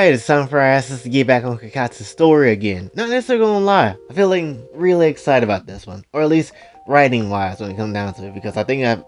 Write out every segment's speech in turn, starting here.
Alright, it's time for our asses to get back on Kakatsu's story again. Not necessarily gonna lie, I'm feeling really excited about this one. Or at least writing wise when it comes down to it, because I think I've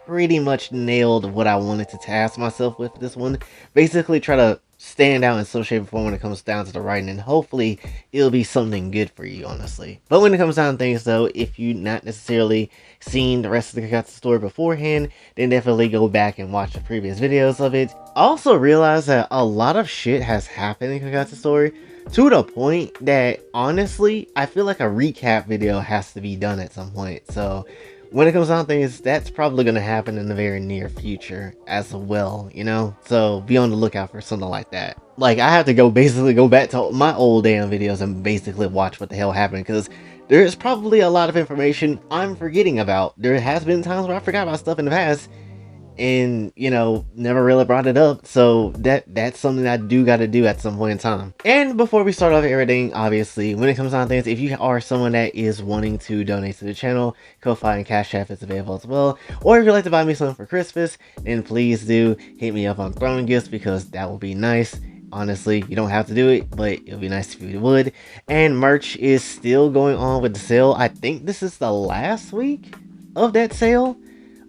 pretty much nailed what I wanted to task myself with this one. Basically try to stand out in some shape or form when it comes down to the writing, and hopefully it'll be something good for you, honestly. But when it comes down to things though, if you not necessarily seen the rest of the Kakatsu story beforehand, then definitely go back and watch the previous videos of it. Also realize that a lot of shit has happened in Kakatsu story, to the point that honestly I feel like a recap video has to be done at some point. So when it comes down to things, that's probably going to happen in the very near future as well, you know? So be on the lookout for something like that. Like, I have to basically go back to my old damn videos and basically watch what the hell happened, because there's probably a lot of information I'm forgetting about. There has been times where I forgot about stuff in the past, and you know, never really brought it up. So that's something I do got to do at some point in time. And before we start off everything, obviously when it comes down to things, if you are someone that is wanting to donate to the channel, Kofi and Cash App is available as well. Or if you'd like to buy me something for Christmas, then please do hit me up on throwing gifts, because that will be nice. Honestly, you don't have to do it, but it would be nice if you would. And merch is still going on with the sale. I think this is the last week of that sale,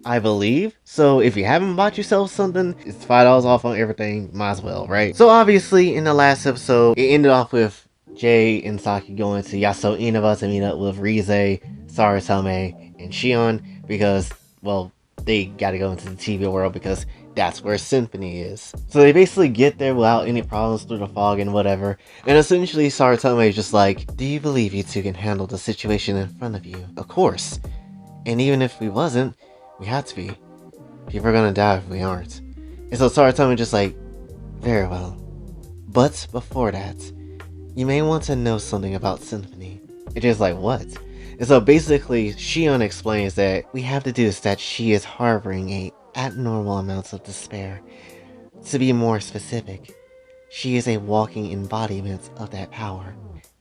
I believe. So if you haven't bought yourself something, it's $5 off on everything, might as well, right? So obviously in the last episode, it ended off with Jay and Saki going to Yasuo Inaba to meet up with Rize, Saratome, and Shion, because, well, they gotta go into the TV world because that's where Symphony is. So they basically get there without any problems through the fog and whatever. And essentially Saratome is just like, do you believe you two can handle the situation in front of you? Of course. And even if we wasn't, we had to be. People are gonna die if we aren't. And so Saratome just like, very well. But before that, you may want to know something about Symphony. It is like, what? And so basically, Shion explains that we have deduced that she is harboring a abnormal amounts of despair. To be more specific, she is a walking embodiment of that power.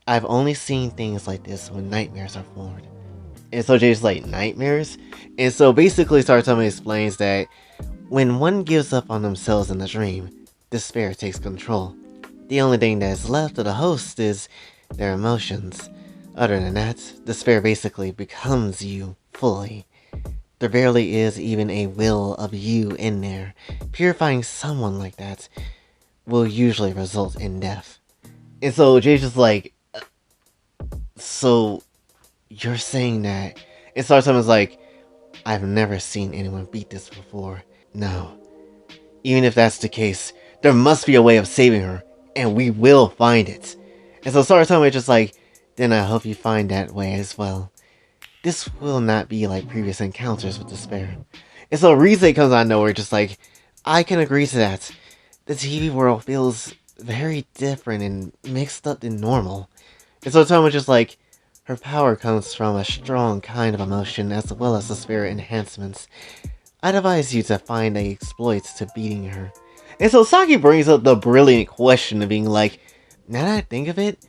I've only seen things like this when nightmares are formed. And so Jay's like, nightmares? And so basically Saratome explains that when one gives up on themselves in a dream, despair takes control. The only thing that is left of the host is their emotions. Other than that, despair basically becomes you fully. There barely is even a will of you in there. Purifying someone like that will usually result in death. And so Jay's just like, so you're saying that? And Saratome's like, I've never seen anyone beat this before. No. Even if that's the case, there must be a way of saving her, and we will find it. And so Saratome's just like, then I hope you find that way as well. This will not be like previous encounters with despair. And so Rize comes out of nowhere just like, I can agree to that. The TV world feels very different and mixed up than normal. And so Tomo's just like, her power comes from a strong kind of emotion as well as the spirit enhancements. I'd advise you to find a exploits to beating her. And so Saki brings up the brilliant question of being like, now that I think of it,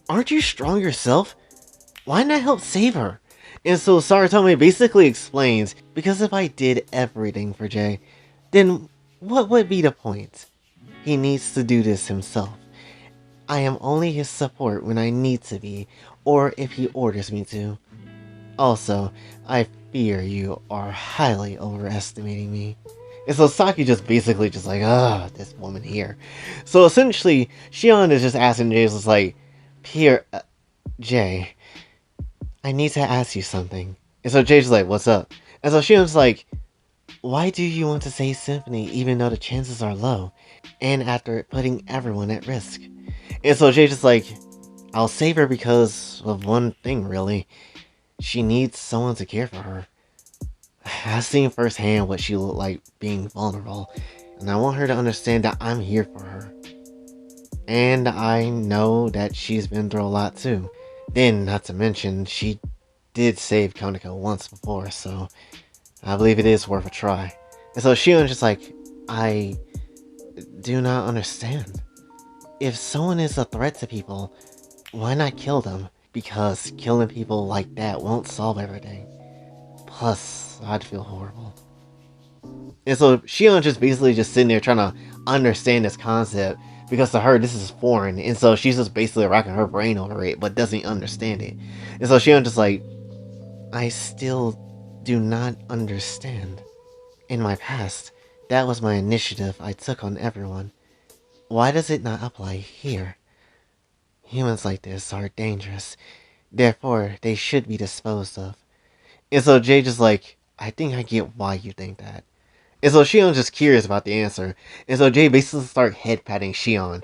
aren't you strong yourself? Why not help save her? And so Saratome basically explains, because if I did everything for Jay, then what would be the point? He needs to do this himself. I am only his support when I need to be, or if he orders me to. Also, I fear you are highly overestimating me. And so Saki just basically just like, this woman here. So essentially, Shion is just asking Jay, just like, Jay, I need to ask you something. And so Jay's like, what's up? And so Shion's like, why do you want to save Symphony even though the chances are low? And after putting everyone at risk? And so Jay's just like, I'll save her because of one thing, really. She needs someone to care for her. I've seen firsthand what she looked like being vulnerable, and I want her to understand that I'm here for her. And I know that she's been through a lot too. Then, not to mention, she did save Koneko once before, so I believe it is worth a try. And so Shion's just like, I do not understand. If someone is a threat to people, why not kill them? Because killing people like that won't solve everything. Plus, I'd feel horrible. And so Shion just basically just sitting there trying to understand this concept because to her this is foreign, and so she's just basically racking her brain over it, but doesn't understand it. And so Shion's just like, I still do not understand. In my past, that was my initiative I took on everyone. Why does it not apply here? Humans like this are dangerous. Therefore, they should be disposed of. And so Jay just like, I think I get why you think that. And so Shion's just curious about the answer. And so Jay basically starts head patting Shion,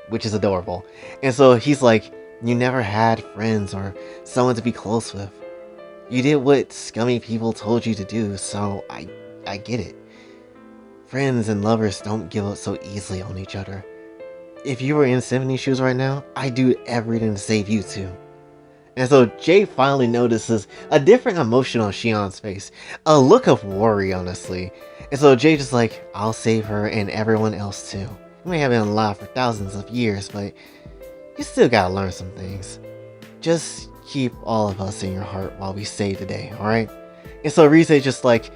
which is adorable. And so he's like, you never had friends or someone to be close with. You did what scummy people told you to do, so I get it. Friends and lovers don't give up so easily on each other. If you were in Symphony's shoes right now, I'd do everything to save you too. And so Jay finally notices a different emotion on Shion's face. A look of worry, honestly. And so Jay just like, I'll save her and everyone else too. You may have been alive for thousands of years, but you still gotta learn some things. Just keep all of us in your heart while we save the day, alright? And so Rize's just like,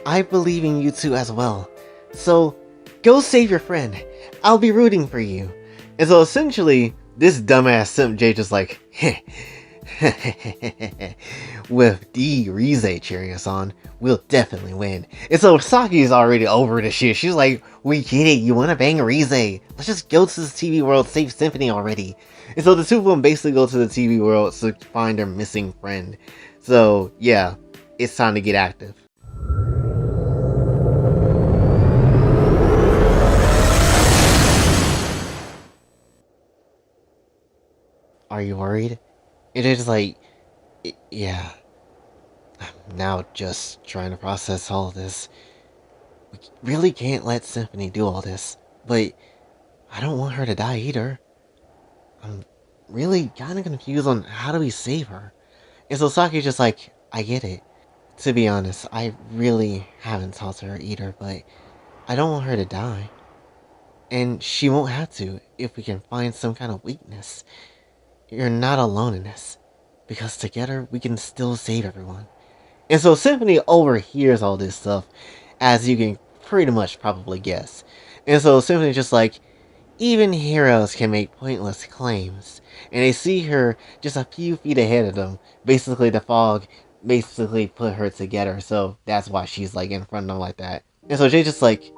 I believe in you too as well. So go save your friend. I'll be rooting for you. And so essentially, this dumbass simp Jay just like, heh. With D Rize cheering us on, we'll definitely win. And so Saki's already over the shit. She's like, we get it, you wanna bang Rize. Let's just go to this TV world, save Symphony already. And so the two of them basically go to the TV world to find their missing friend. So yeah, it's time to get active. Are you worried? And they're just like, yeah. I'm now just trying to process all of this. We really can't let Symphony do all this, but I don't want her to die either. I'm really kind of confused on how do we save her. And so Saki's just like, I get it. To be honest, I really haven't talked to her either, but I don't want her to die. And she won't have to if we can find some kind of weakness. You're not alone in this, because together we can still save everyone. And so Symphony overhears all this stuff, as you can pretty much probably guess. And so Symphony's just like, even heroes can make pointless claims. And they see her just a few feet ahead of them. Basically the fog basically put her together, so that's why she's like in front of them like that. And so Jay's just like,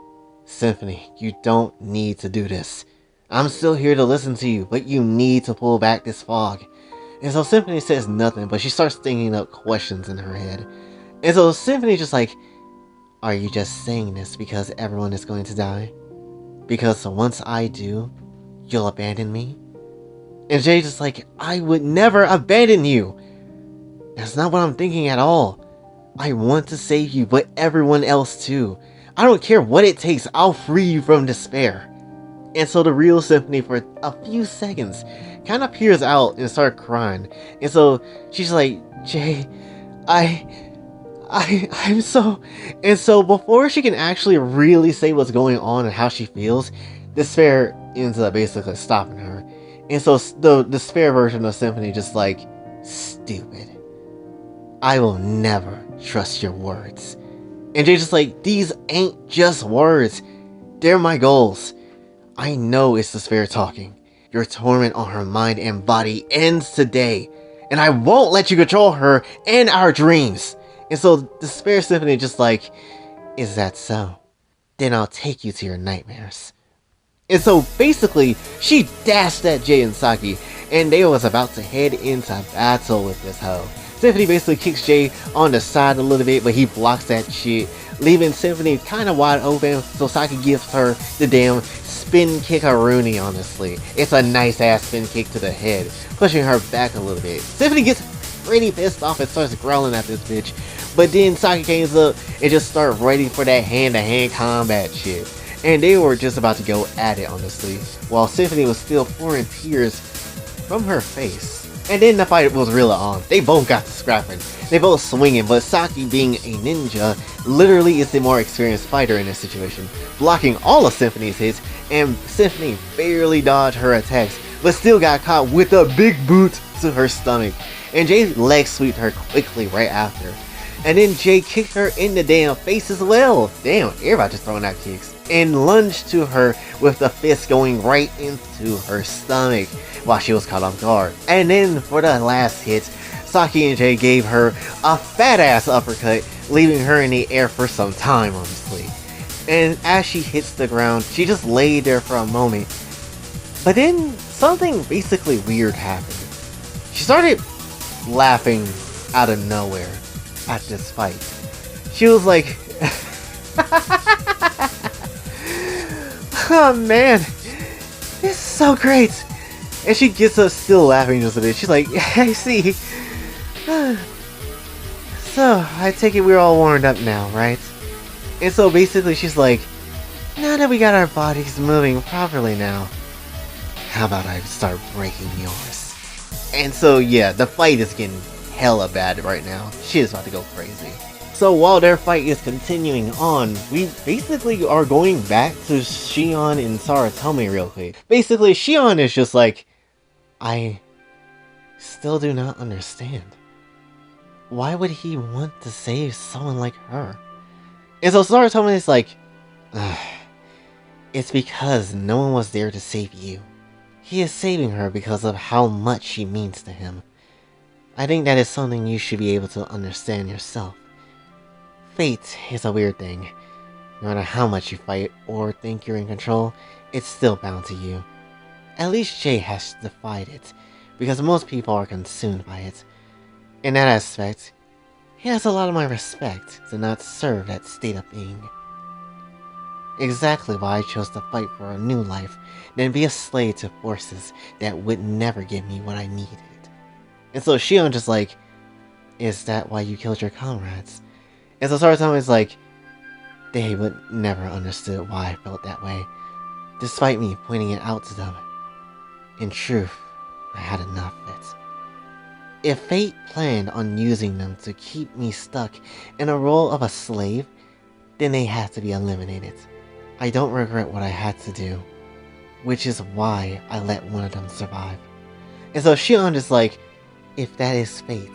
Symphony, you don't need to do this. I'm still here to listen to you, but you need to pull back this fog. And so Symphony says nothing, but she starts thinking up questions in her head. And so Symphony's just like, are you just saying this because everyone is going to die? Because once I do, you'll abandon me? And Jay's just like, I would never abandon you! That's not what I'm thinking at all. I want to save you, but everyone else too. I don't care what it takes, I'll free you from despair. And so the real Symphony for a few seconds kind of peers out and starts crying. And so she's like, Jay, I'm so... And so before she can actually really say what's going on and how she feels, despair ends up basically stopping her. And so the despair version of Symphony just like, stupid. I will never trust your words. And Jay's just like, these ain't just words. They're my goals. I know it's despair talking. Your torment on her mind and body ends today. And I won't let you control her and our dreams. And so Despair Symphony just like, is that so? Then I'll take you to your nightmares. And so basically, she dashed at Jay and Saki, and they was about to head into battle with this hoe. Symphony basically kicks Jay on the side a little bit, but he blocks that shit, leaving Symphony kind of wide open, so Saki gives her the damn spin kick-a-rooney, honestly. It's a nice ass spin kick to the head, pushing her back a little bit. Symphony gets pretty pissed off and starts growling at this bitch, but then Saki comes up and just starts waiting for that hand-to-hand combat shit. And they were just about to go at it, honestly, while Symphony was still pouring tears from her face. And then the fight was really on. They both got to scrapping. They both swinging, but Saki, being a ninja, literally is the more experienced fighter in this situation, blocking all of Symphony's hits, and Symphony barely dodged her attacks, but still got caught with a big boot to her stomach. And Jay leg sweeped her quickly right after. And then Jay kicked her in the damn face as well. Damn, everybody just throwing out kicks. and lunged to her with the fist going right into her stomach while she was caught off guard. And then for the last hit, Saki and Jay gave her a fat ass uppercut, leaving her in the air for some time, honestly. And as she hits the ground, she just laid there for a moment. But then something basically weird happened. She started laughing out of nowhere at this fight. She was like, oh man, this is so great. And she gets up still laughing just a bit. She's like, I see. So, I take it we're all warmed up now, right? And so basically she's like, now that we got our bodies moving properly now, how about I start breaking yours? And so yeah, the fight is getting hella bad right now. She is about to go crazy. So while their fight is continuing on, we basically are going back to Shion and Saratomi real quick. Basically, Shion is just like, I still do not understand. Why would he want to save someone like her? And so Saratomi is like, it's because no one was there to save you. He is saving her because of how much she means to him. I think that is something you should be able to understand yourself. Fate is a weird thing. No matter how much you fight or think you're in control, it's still bound to you. At least Jay has defied it, because most people are consumed by it. In that aspect, he has a lot of my respect to not serve that state of being. Exactly why I chose to fight for a new life, than be a slave to forces that would never give me what I needed. And so Shion just like, is that why you killed your comrades? And so Saratomi's like, they would never understood why I felt that way, despite me pointing it out to them. In truth, I had enough of it. If fate planned on using them to keep me stuck in a role of a slave, then they had to be eliminated. I don't regret what I had to do, which is why I let one of them survive. And so Shion is like, if that is fate,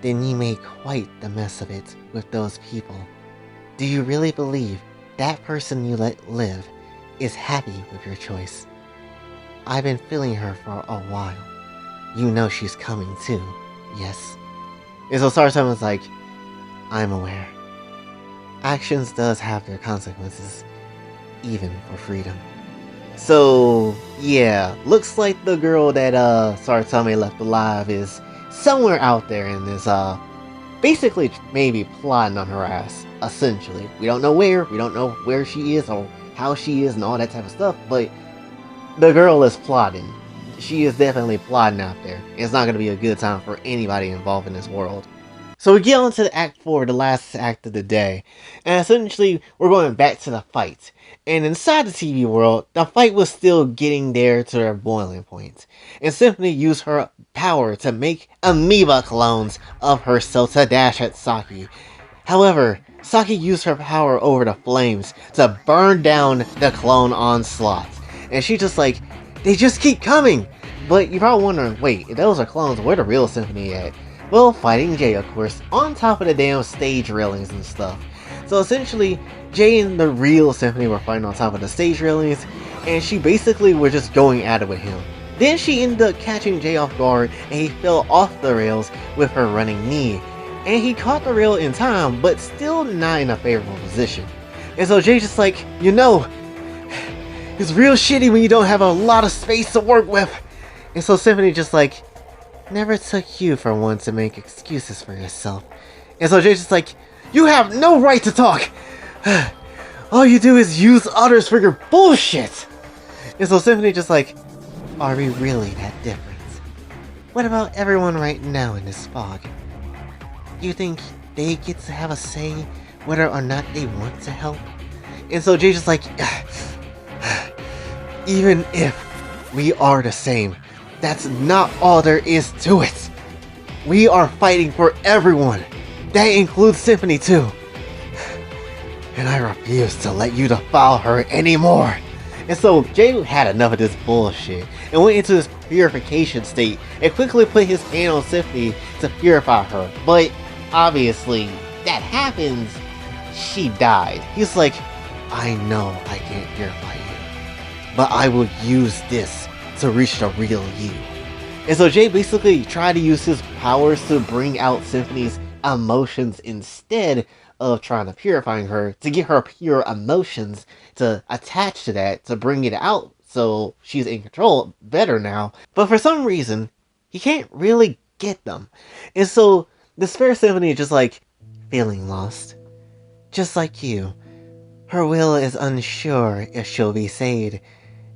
then you made quite the mess of it with those people. Do you really believe that person you let live is happy with your choice? I've been feeling her for a while. You know she's coming too, yes? And so Saratomi's like, I'm aware. Actions does have their consequences, even for freedom. So, yeah, looks like the girl that Saratomi left alive is somewhere out there and is basically maybe plotting on her ass, essentially. We don't know where she is or how she is and all that type of stuff, but the girl is plotting. She is definitely plotting out there. It's not going to be a good time for anybody involved in this world. So we get on to Act 4, the last act of the day, and essentially we're going back to the fight. And inside the TV world, the fight was still getting there to their boiling point. And Symphony used her power to make amoeba clones of herself to dash at Saki. However, Saki used her power over the flames to burn down the clone onslaught. And she's just like, they just keep coming! But you're probably wondering, wait, if those are clones, where the real Symphony at? Well, fighting Jay, of course, on top of the damn stage railings and stuff. So essentially, Jay and the real Symphony were fighting on top of the stage railings, and she basically were just going at it with him. Then she ended up catching Jay off guard, and he fell off the rails with her running knee. And he caught the rail in time, but still not in a favorable position. And so Jay's just like, you know, it's real shitty when you don't have a lot of space to work with. And so Symphony just like, never took you for one to make excuses for yourself. And so Jay's just like, you have no right to talk! All you do is use others for your bullshit! And so Symphony just like, are we really that different? What about everyone right now in this fog? You think they get to have a say whether or not they want to help? And so Jay's just like, even if we are the same, that's not all there is to it. We are fighting for everyone. That includes Symphony too. And I refuse to let you defile her anymore. And so Jay had enough of this bullshit and went into his purification state and quickly put his hand on Symphony to purify her. But obviously that happens, she died. He's like, I know I can't purify you, but I will use this to reach the real you. And so Jay basically tried to use his powers to bring out Symphony's emotions instead of trying to purify her, to get her pure emotions to attach to that, to bring it out so she's in control better now. But for some reason, he can't really get them. And so the Spare Symphony is just like feeling lost. Just like you. Her will is unsure if she'll be saved,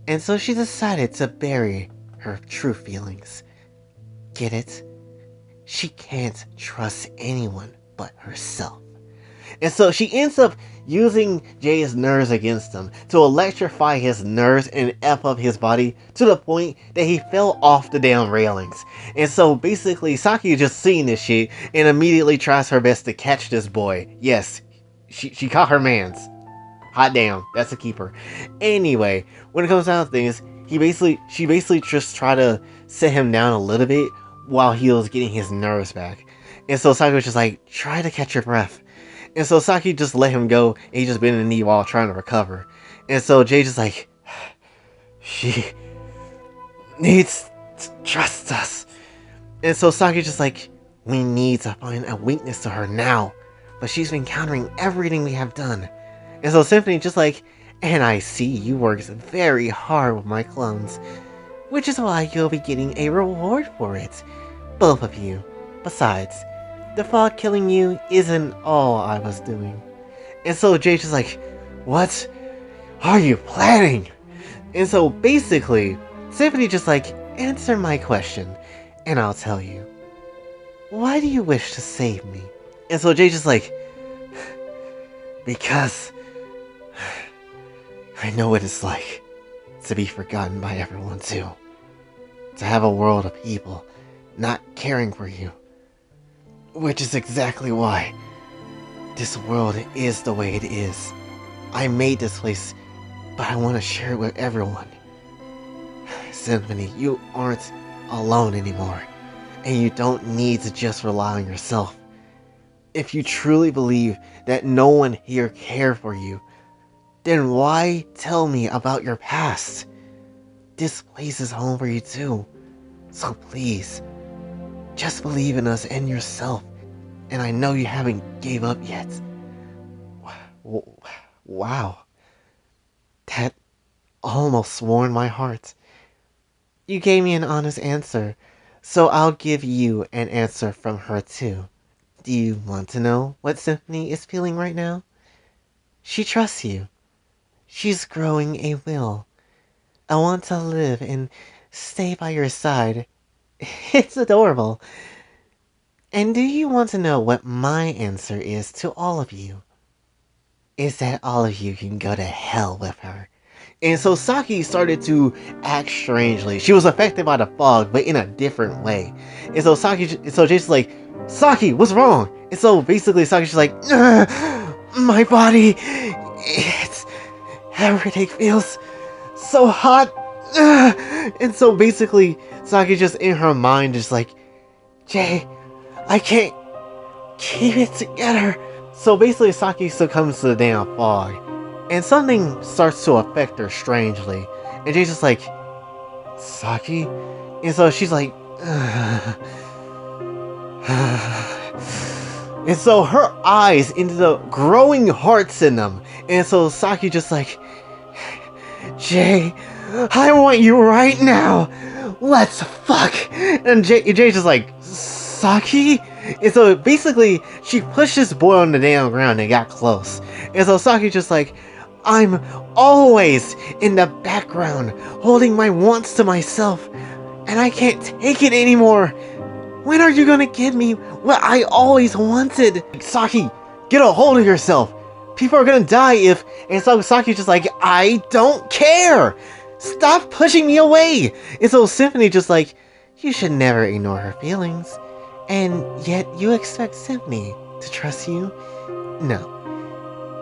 and so she decided to bury her true feelings. Get it? She can't trust anyone but herself. And so she ends up using Jay's nerves against him to electrify his nerves and F up his body to the point that he fell off the damn railings. And so basically Saki just seeing this shit and immediately tries her best to catch this boy. Yes, she caught her mans. Hot damn, that's a keeper. Anyway, when it comes down to things, she basically just tried to set him down a little bit while he was getting his nerves back. And so Saki was just like, try to catch your breath. And so Saki just let him go, and he just bent in the knee while trying to recover. And so Jay just like, she needs to trust us. And so Saki just like, we need to find a weakness to her now. But she's been countering everything we have done. And so Symphony just like, and I see you worked very hard with my clones, which is why you'll be getting a reward for it. Both of you. Besides, the thought killing you isn't all I was doing. And so Jay's just like, what are you planning? And so basically, Symphony just like, answer my question, and I'll tell you. Why do you wish to save me? And so Jay's just like, because I know what it's like to be forgotten by everyone too. To have a world of people not caring for you. Which is exactly why this world is the way it is. I made this place, but I want to share it with everyone. Symphony, you aren't alone anymore. And you don't need to just rely on yourself. If you truly believe that no one here cared for you, then why tell me about your past? This place is home for you too. So please, just believe in us and yourself. And I know you haven't gave up yet. Wow. That almost warmed my heart. You gave me an honest answer, so I'll give you an answer from her too. Do you want to know what Symphony is feeling right now? She trusts you. She's growing a will. I want to live and stay by your side. It's adorable. And do you want to know what my answer is to all of you? Is that all of you can go to hell with her. And so Saki started to act strangely. She was affected by the fog, but in a different way. And so Jason's like, Saki, what's wrong? And so basically Saki's just like, my body, everything feels so hot. And so basically Saki just in her mind just like, Jay, I can't keep it together. So basically Saki succumbs to the damn fog. And something starts to affect her strangely. And Jay's just like, Saki? And so she's like, and so her eyes ended up growing hearts in them. And so Saki just like, Jay, I want you right now. Let's fuck. And Jay's just like, Saki? And so basically, she pushed this boy on the damn ground and got close. And so Saki's just like, I'm always in the background, holding my wants to myself, and I can't take it anymore. When are you gonna give me what I always wanted? Saki, get a hold of yourself. People are gonna die if... And so Saki's just like, I don't care. Stop pushing me away. And so Symphony just like, you should never ignore her feelings. And yet you expect Symphony to trust you? No.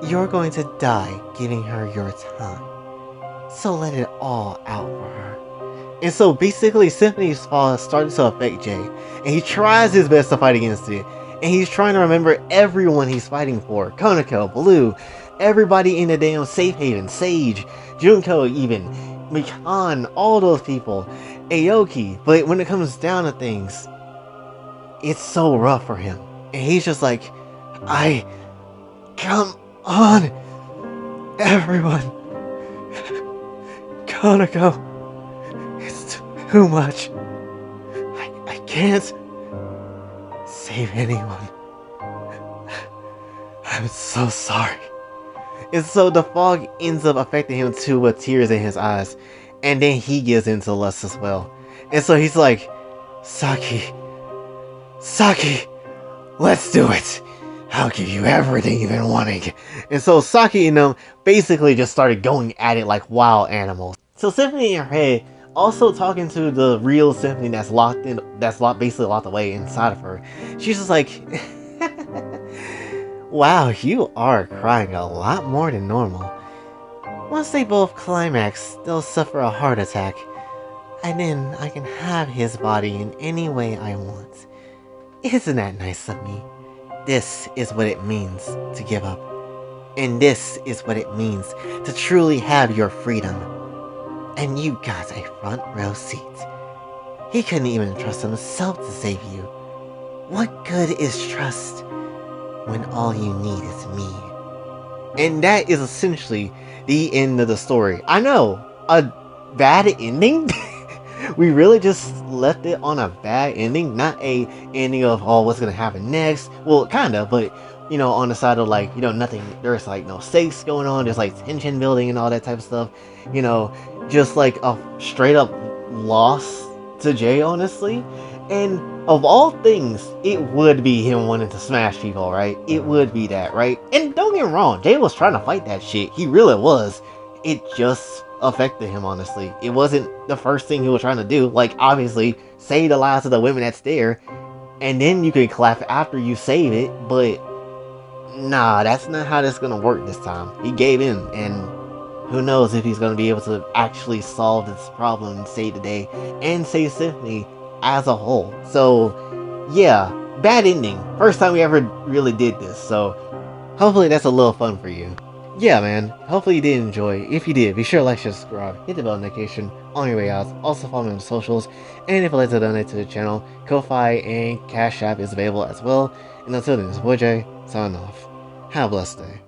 You're going to die giving her your time. So let it all out for her. And so basically Symphony's fall started to affect Jay. And he tries his best to fight against it. And he's trying to remember everyone he's fighting for. Konako, Blue, everybody in the damn safe haven, Sage, Junko even, Mikan, all those people, Aoki. But when it comes down to things, it's so rough for him. And he's just like, come on, everyone, gotta go. It's too much. I can't save anyone. I'm so sorry. And so the fog ends up affecting him too, with tears in his eyes. And then he gives into lust as well. And so he's like, Saki, let's do it. I'll give you everything you've been wanting. And so Saki and them basically just started going at it like wild animals. So Symphony in her head, also talking to the real Symphony that's basically locked away inside of her. She's just like, wow, you are crying a lot more than normal. Once they both climax, they'll suffer a heart attack. And then I can have his body in any way I want. Isn't that nice of me? This is what it means to give up. And this is what it means to truly have your freedom. And you got a front row seat. He couldn't even trust himself to save you. What good is trust when all you need is me? And that is essentially the end of the story. I know, a bad ending? We really just left it on a bad ending, not a ending of, oh, what's gonna happen next? Well, kinda, but, you know, on the side of like, you know, nothing, there's like no stakes going on, there's like tension building and all that type of stuff, you know, just like a straight up loss to Jay, honestly. And of all things, it would be him wanting to smash people, right? It would be that, right? And don't get me wrong, Jay was trying to fight that shit. He really was. It just affected him, honestly. It wasn't the first thing he was trying to do. Like, obviously, save the lives of the women that's there, and then you can clap after you save it, but nah, that's not how that's gonna work this time. He gave in, and who knows if he's gonna be able to actually solve this problem and save the day, and save Symphony as a whole. So, yeah, bad ending. First time we ever really did this, so hopefully that's a little fun for you. Yeah, man, hopefully you did enjoy. If you did, be sure to like, share, subscribe, hit the bell notification on your way out. Also follow me on the socials, and if you'd like to donate to the channel, Kofi and Cash App is available as well. And until then, it's boy Jay, signing off. Have a blessed day.